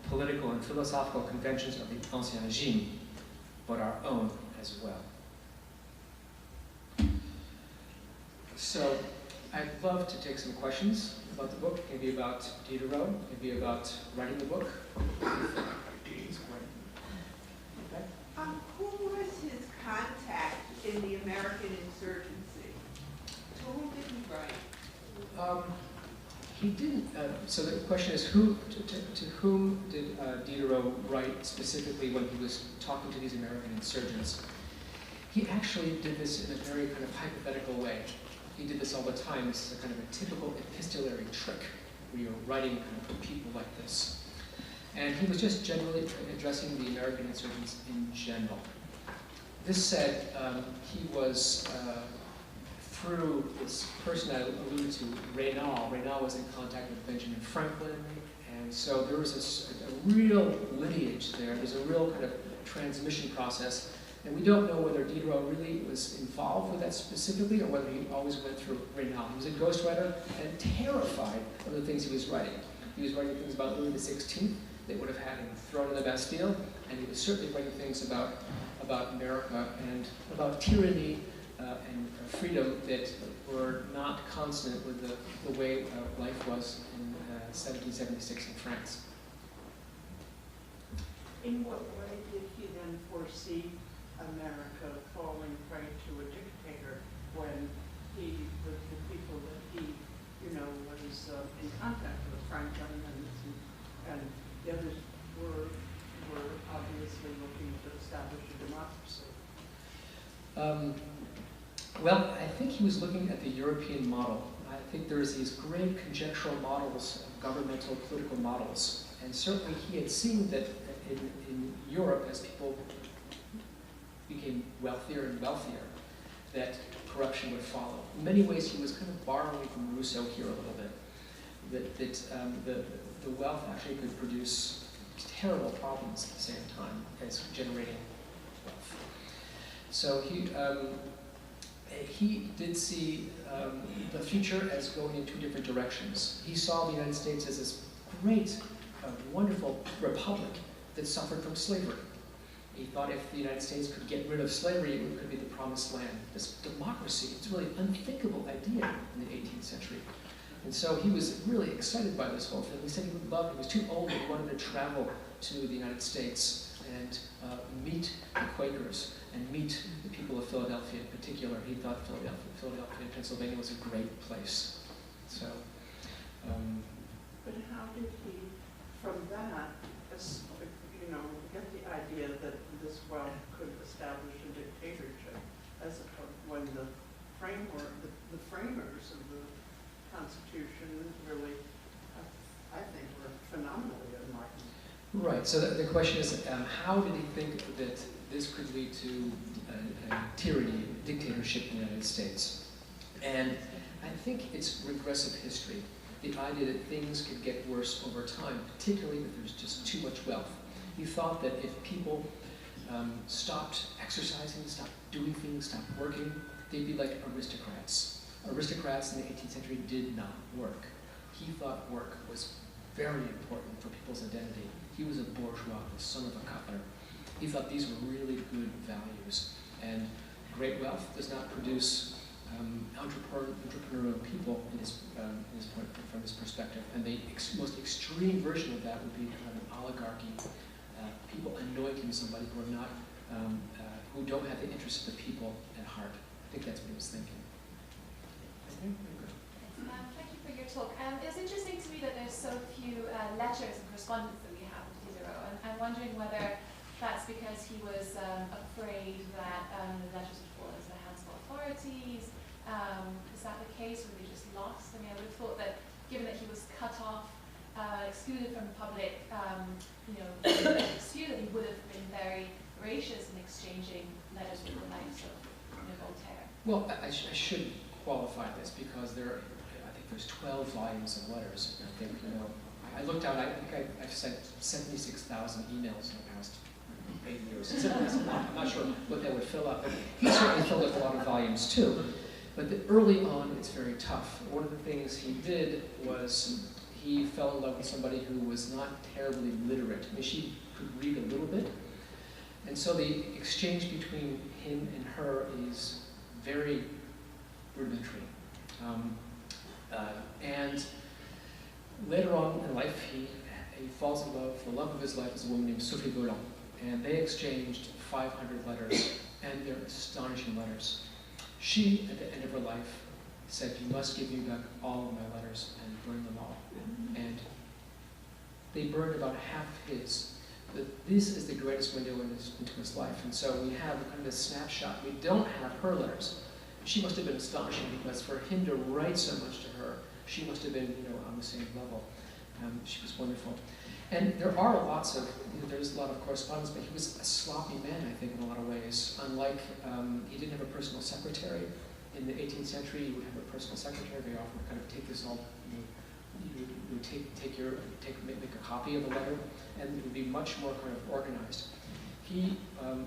political, and philosophical conventions of the Ancien Régime, but our own as well. So I'd love to take some questions about the book. Maybe about Diderot, maybe about writing the book. Who was his contact in the American insurgency? To whom did he write? He didn't. So the question is, to whom did Diderot write specifically when he was talking to these American insurgents? He actually did this in a very kind of hypothetical way. He did this all the time. This is a kind of a typical epistolary trick where you're writing kind of to people like this. And he was just generally addressing the American insurgents in general. This said, he was, through this person I alluded to, Raynal. Raynal was in contact with Benjamin Franklin, and so there was a real lineage there. There's a real kind of transmission process And we don't know whether Diderot really was involved with that specifically or whether he always went through Raynal. He was a ghostwriter and terrified of the things he was writing. He was writing things about Louis XVI that would have had him thrown in the Bastille, and he was certainly writing things about America and about tyranny and freedom that were not consonant with the way life was in 1776 in France. In what way did he then foresee America falling prey to a dictator when the people that he, was in contact with, Franklin and the others were obviously looking to establish a democracy? Well, I think he was looking at the European model. I think there's these great conjectural models, governmental, political models, and certainly he had seen that in Europe, as people became wealthier and wealthier, that corruption would follow. In many ways, he was kind of borrowing from Rousseau here a little bit, that the wealth actually could produce terrible problems at the same time as generating wealth. So he did see the future as going in two different directions. He saw the United States as this great, wonderful republic that suffered from slavery. He thought if the United States could get rid of slavery, it could be the promised land. This democracy, it's really an unthinkable idea in the 18th century. And so he was really excited by this whole thing. He said he would love, he was too old, he wanted to travel to the United States and meet the Quakers and meet the people of Philadelphia in particular. He thought Philadelphia and Pennsylvania was a great place. So, but how did he, from that, get the idea that this wealth could establish a dictatorship, as when the framers of the Constitution really, I think, were phenomenally enlightened. Right. So the question is, how did he think that this could lead to tyranny, dictatorship in the United States? And I think it's regressive history. The idea that things could get worse over time, particularly if there's just too much wealth. He thought that if people stopped exercising, stopped doing things, stopped working, they'd be like aristocrats. Aristocrats in the 18th century did not work. He thought work was very important for people's identity. He was a bourgeois, the son of a cutler. He thought these were really good values. And great wealth does not produce entrepreneurial people in his point, from his perspective. And the most extreme version of that would be an oligarchy. People anointing somebody who are not, who don't have the interests of the people at heart. I think that's what he was thinking. Thank you for your talk. It was interesting to me that there's so few letters and correspondence that we have with Diderot, and I'm wondering whether that's because he was afraid that the letters would fall into the hands of authorities. Is that the case? Were they just lost? I mean, I would have thought that given that he was cut off, excluded from the public, excluded, he would have been very gracious in exchanging letters with the likes of Voltaire. Well, I should qualify this because I think there's 12 volumes of letters. I think, I looked out, I think I've sent 76,000 emails in the past 8 years. I'm not sure what that would fill up, but he certainly filled up a lot of volumes too. But early on, it's very tough. One of the things he did was he fell in love with somebody who was not terribly literate. I mean, she could read a little bit. And so the exchange between him and her is very rudimentary. And later on in life, he falls in love. The love of his life is a woman named Sophie Goulon. And they exchanged 500 letters, and they're astonishing letters. She, at the end of her life, said, "You must give me back all of my letters," and burn them all. And they burned about half his. But this is the greatest window into his life. And so we have kind of a snapshot. We don't have her letters. She must have been astonishing because for him to write so much to her, she must have been, on the same level. She was wonderful. And there are lots of, there's a lot of correspondence, but he was a sloppy man, I think, in a lot of ways. Unlike, he didn't have a personal secretary. In the 18th century, you would have a personal secretary. They often kind of take this all, you would make a copy of a letter, and it would be much more kind of organized. He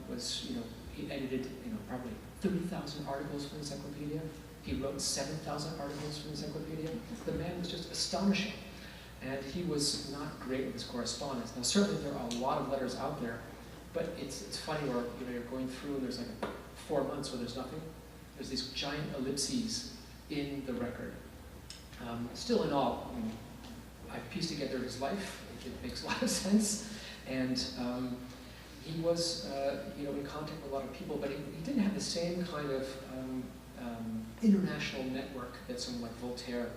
was, He edited, probably 30,000 articles for the encyclopedia. He wrote 7,000 articles for the encyclopedia. The man was just astonishing. And he was not great with his correspondence. Now, certainly there are a lot of letters out there, but it's funny where you're going through and there's like 4 months where there's nothing. There's these giant ellipses in the record. Still in all, I've pieced together his life. It makes a lot of sense. And he was, in contact with a lot of people, but he didn't have the same kind of international network that someone like Voltaire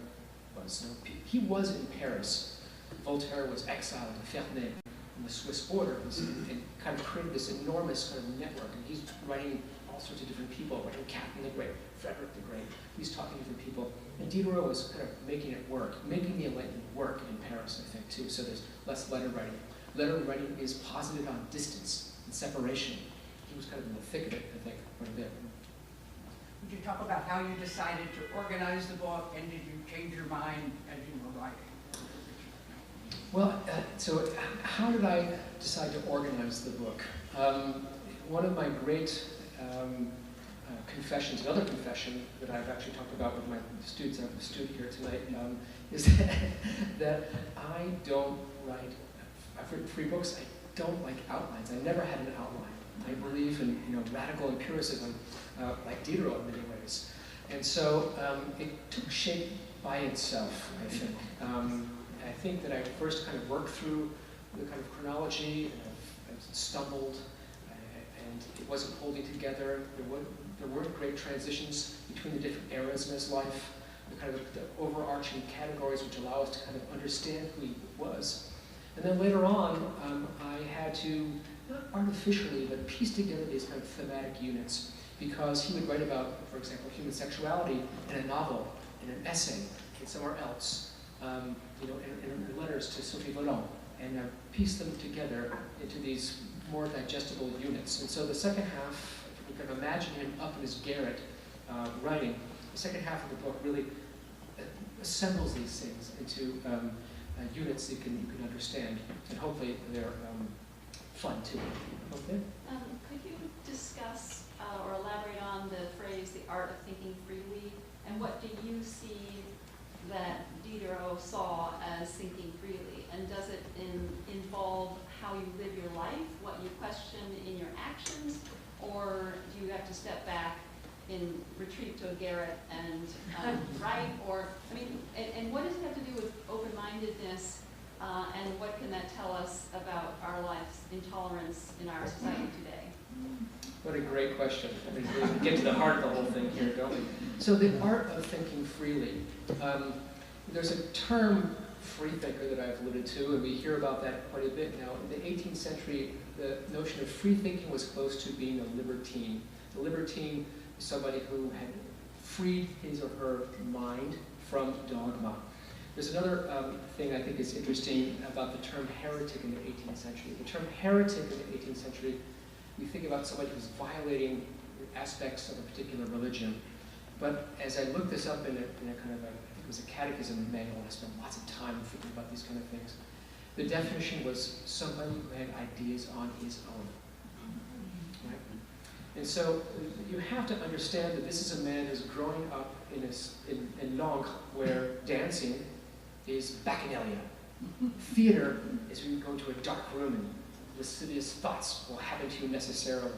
was. He was in Paris. Voltaire was exiled in Ferney, on the Swiss border, and kind of created this enormous kind of network. And he's writing all sorts of different people, writing Catherine the Great, Frederick the Great. He's talking to different people. And Diderot was kind of making it work, making the Enlightenment work in Paris, I think, too. So there's less letter writing. Letter writing is posited on distance and separation. He was kind of in the thick of it, I think, quite a bit. Would you talk about how you decided to organize the book, and did you change your mind as you were writing? Well, so how did I decide to organize the book? One of my great confessions, another confession that I've actually talked about with my students, I have a student here tonight, is that I don't write, I've written 3 books, I don't like outlines. I never had an outline. I believe in radical empiricism, like Diderot in many ways. And so it took shape by itself, I think. I think that I first kind of worked through the kind of chronology, and I stumbled, and it wasn't holding together. There weren't great transitions between the different eras in his life, the kind of the overarching categories which allow us to kind of understand who he was. And then later on, I had to, not artificially, but piece together these kind of thematic units, because he would write about, for example, human sexuality in a novel, in an essay, and somewhere else, in letters to Sophie Volant, and piece them together into these more digestible units. And so the second half, if you can imagine him up in his garret writing, the second half of the book really assembles these things into units that you can understand, and hopefully they're fun too. Okay? Could you discuss or elaborate on the phrase, the art of thinking freely, and what do you see that Diderot saw as thinking freely? And does it involve how you live your life, what you question in your actions, or do you have to step back and retreat to a garret and write? Or, and what does it have to do with open-mindedness, and what can that tell us about our life's intolerance in our society today? What a great question. We get to the heart of the whole thing here, don't we? So the art of thinking freely. There's a term, free thinker, that I've alluded to, and we hear about that quite a bit now. In the 18th century, the notion of free thinking was close to being a libertine. A libertine is somebody who had freed his or her mind from dogma. There's another thing I think is interesting about the term heretic in the 18th century. The term heretic in the 18th century, we think about somebody who's violating aspects of a particular religion. But as I looked this up in a kind of I think it was a catechism manual, I spent lots of time thinking about these kind of things. The definition was somebody who had ideas on his own. Right? And so you have to understand that this is a man who's growing up in Langres, where dancing is bacchanalia. Theater is when you go into a dark room and lascivious thoughts will happen to you necessarily.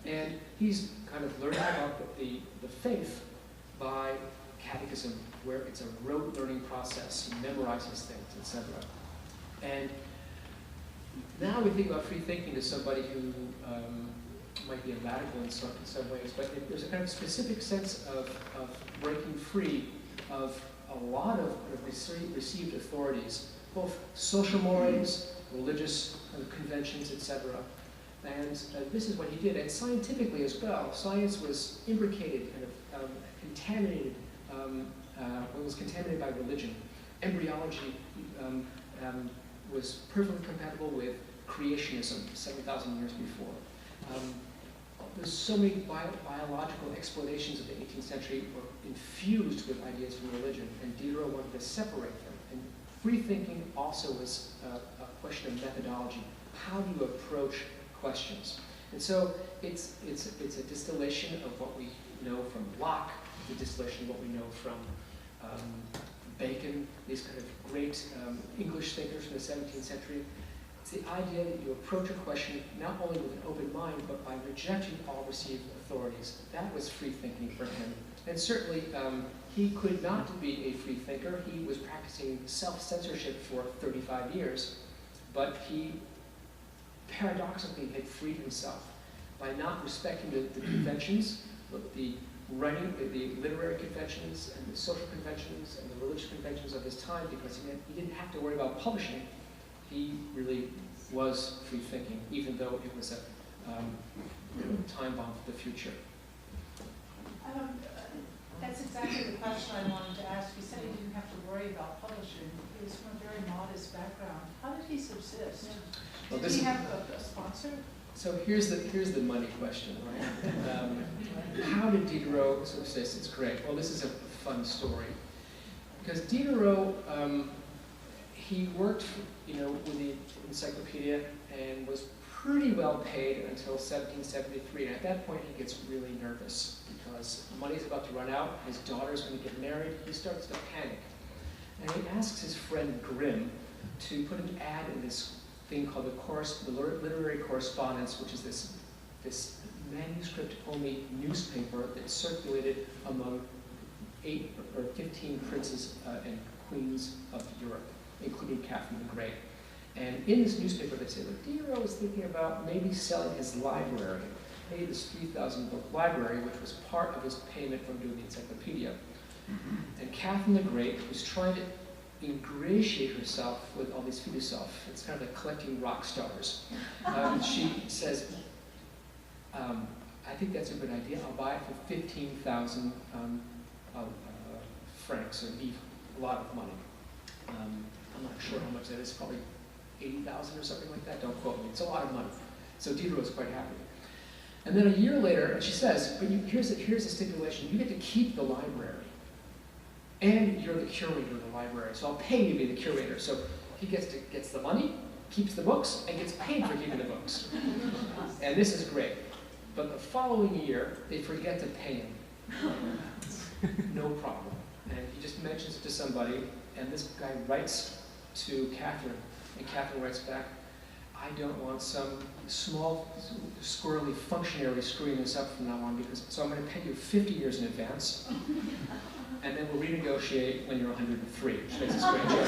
And he's kind of learning about the faith by catechism, where it's a rote learning process. He memorizes things, etc. And now we think about free thinking as somebody who might be a radical in some ways, but there's a kind of specific sense of breaking free of a lot of received authorities, both social mores, religious conventions, etc. And this is what he did, and scientifically as well. Science was imbricated, kind of contaminated, was contaminated by religion. Embryology was perfectly compatible with creationism 7,000 years before. There's so many biological explanations of the 18th century were infused with ideas from religion, and Diderot wanted to separate them. And free thinking also was a question of methodology. How do you approach questions? And so it's a distillation of what we know from Locke, the distillation of what we know from Bacon, these kind of great English thinkers from the 17th century. It's the idea that you approach a question not only with an open mind, but by rejecting all received authorities. That was free thinking for him. And certainly, he could not be a free thinker. He was practicing self-censorship for 35 years, but he paradoxically had freed himself by not respecting the conventions, the literary conventions, and the social conventions, and the religious conventions of his time, because he didn't have to worry about publishing. He really was free thinking, even though it was a time bomb for the future. That's exactly the question I wanted to ask. You said he didn't have to worry about publishing. He was from a very modest background. How did he subsist? Well, did he have a sponsor? So here's the money question, right? How did Diderot subsist? It's great. Well, this is a fun story. Because Diderot, he worked, with the encyclopedia and was pretty well paid until 1773. And at that point, he gets really nervous because money's about to run out. His daughter's going to get married. He starts to panic. And he asks his friend Grimm to put an ad in this thing called the Literary Correspondence, which is this manuscript-only newspaper that circulated among 8 or 15 princes and queens of Europe, including Catherine the Great. And in this newspaper, they say, look, Diderot was thinking about maybe selling his library. He paid this 3,000 book library, which was part of his payment from doing the encyclopedia. And Catherine the Great was trying to ingratiate herself with all these philosophes. It's kind of like collecting rock stars. She says, I think that's a good idea. I'll buy it for 15,000 francs, or livres, a lot of money. I'm not sure how much that is, probably 80,000 or something like that. Don't quote me. It's a lot of money. So Diderot was quite happy. And then a year later, and she says, but here's the stipulation. You get to keep the library. And you're the curator of the library, so I'll pay you to be the curator. So he gets the money, keeps the books, and gets paid for keeping the books. And this is great. But the following year, they forget to pay him. No problem. And he just mentions it to somebody, and this guy writes to Catherine, and Catherine writes back, I don't want some small, squirrely functionary screwing this up from now on, so I'm going to pay you 50 years in advance. And then we'll renegotiate when you're 103, which makes this great joke.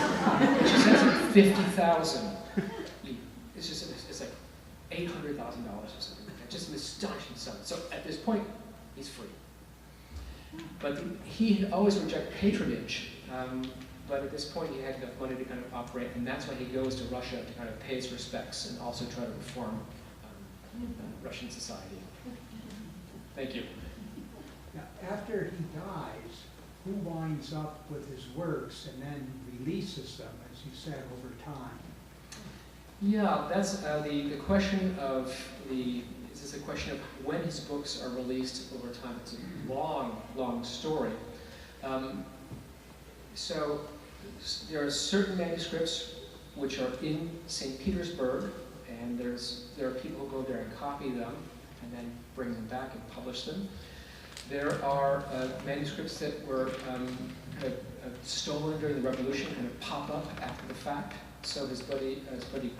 She says 50,000. It's like $800,000 or something like that. Just an astonishing sum. So at this point, he's free. But he had always rejected patronage. But at this point, he had enough money to kind of operate, and that's why he goes to Russia to kind of pay his respects and also try to reform Russian society. Thank you. Now, after he dies, who winds up with his works and then releases them, as you said, over time? Yeah, that's the question of this is a question of when his books are released over time. It's a long, long story. So there are certain manuscripts which are in St. Petersburg, and there are people who go there and copy them and then bring them back and publish them. There are manuscripts that were kind of stolen during the Revolution, kind of pop up after the fact. So his buddy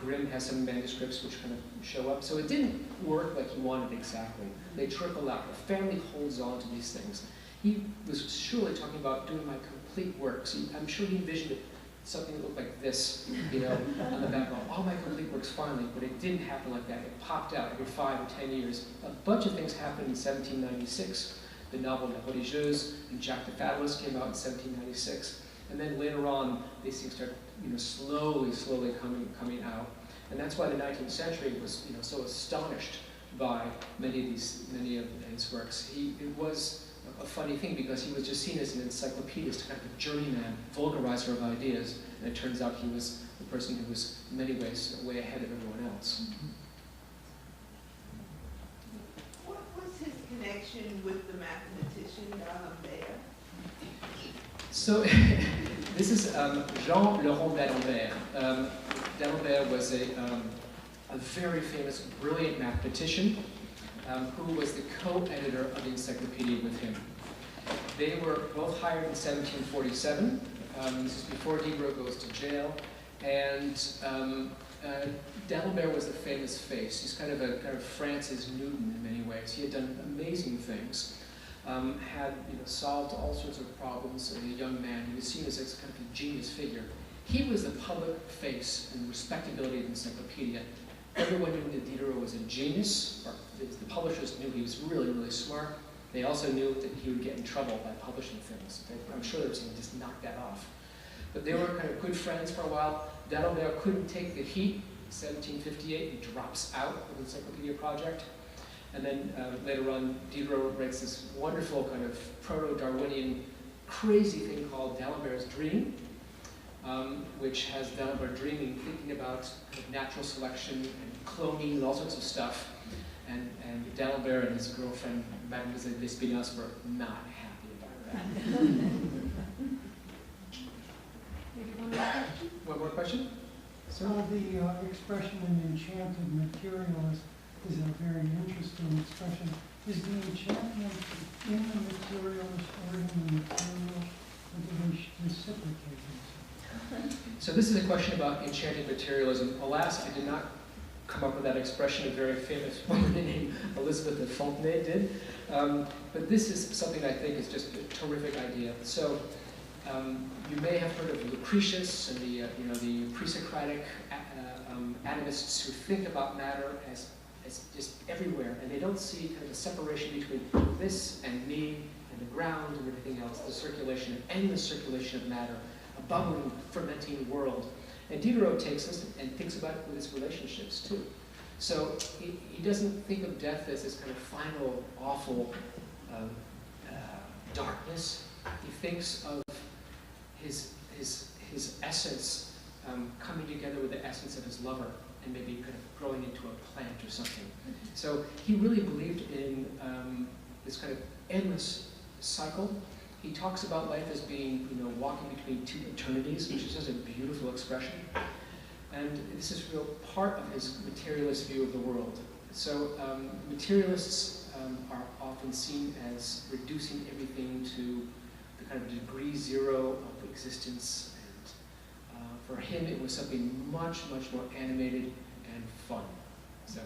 Grimm has some manuscripts which kind of show up. So it didn't work like he wanted exactly. They trickle out. The family holds on to these things. He was surely talking about doing my complete works. I'm sure he envisioned something that looked like this, on the background. All my complete works finally, but it didn't happen like that. It popped out every 5 or 10 years. A bunch of things happened in 1796. The novel La Religieuse and Jack the Fatalist came out in 1796. And then later on, these things started slowly coming out. And that's why the 19th century was so astonished by many of his works. It was a funny thing because he was just seen as an encyclopedist, kind of a journeyman, vulgarizer of ideas, and it turns out he was the person who was in many ways way ahead of everyone else. What was his connection with the mathematician D'Alembert? So this is Jean Laurent d'Alembert. D'Alembert was a very famous, brilliant mathematician who was the co-editor of the encyclopedia with him. They were both hired in 1747. This is before Diderot goes to jail. And D'Alembert was a famous face. He's kind of Francis Newton in many ways. He had done amazing things. Had solved all sorts of problems as a young man. He was seen as a kind of a genius figure. He was the public face and respectability of the encyclopedia. Everyone knew that Diderot was a genius, or the publishers knew he was really, really smart. They also knew that he would get in trouble by publishing things. I'm sure they were saying, just knock that off. But they were kind of good friends for a while. D'Alembert couldn't take the heat. 1758, he drops out of the encyclopedia project. And then later on, Diderot writes this wonderful kind of proto-Darwinian crazy thing called D'Alembert's Dream, which has D'Alembert dreaming, thinking about kind of natural selection and cloning and all sorts of stuff. And D'Alembert and his girlfriend, Mademoiselle Lespinasse, were not happy about that. One more question? So the expression an enchanted materialist is a very interesting expression. Is the enchantment in the materialist or in the material, or do they reciprocate themselves? So this is a question about enchanted materialism. Alas, I did not come up with that expression. A very famous woman named Elizabeth de Fontenay did. But this is something I think is just a terrific idea. So you may have heard of Lucretius and the pre-Socratic atomists who think about matter as just everywhere, and they don't see kind of a separation between this and me and the ground and everything else, the circulation, an endless circulation of matter, a bubbling, fermenting world. And Diderot takes us and thinks about it with his relationships too. So he doesn't think of death as this kind of final, awful darkness. He thinks of his essence coming together with the essence of his lover and maybe kind of growing into a plant or something. So he really believed in this kind of endless cycle. He talks about life as being, walking between two eternities, which is just a beautiful expression. And this is real part of his materialist view of the world. So materialists are often seen as reducing everything to the kind of degree zero of existence. And for him, it was something much, much more animated and fun. So,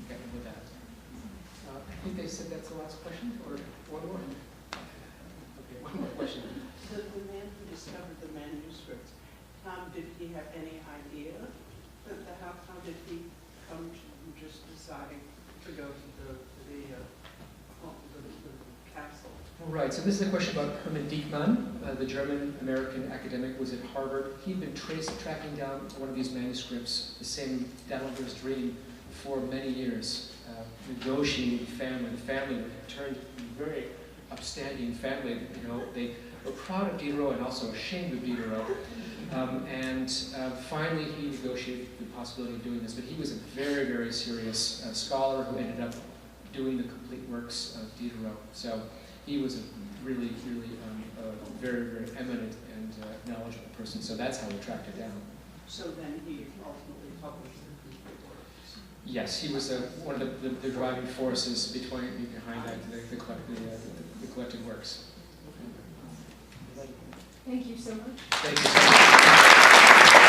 get with that. I think they said that's the last question, or one more? Okay, one more question. The man who discovered the manuscripts, did he have any idea how did he come to just deciding to go to the castle? Right, so this is a question about Hermann Diekmann, the German-American academic, was at Harvard. He'd been tracking down one of these manuscripts, the same D'Alembert's Dream, for many years, negotiating with the family turned very upstanding family. They were proud of Diderot and also ashamed of Diderot. Finally, he negotiated the possibility of doing this, but he was a very, very serious scholar who ended up doing the complete works of Diderot. So he was a really, really very, very eminent and knowledgeable person. So that's how we tracked it down. So then he ultimately published the complete works. Yes, he was one of the driving forces behind that, the collected works. Thank you so much. Thank you so much.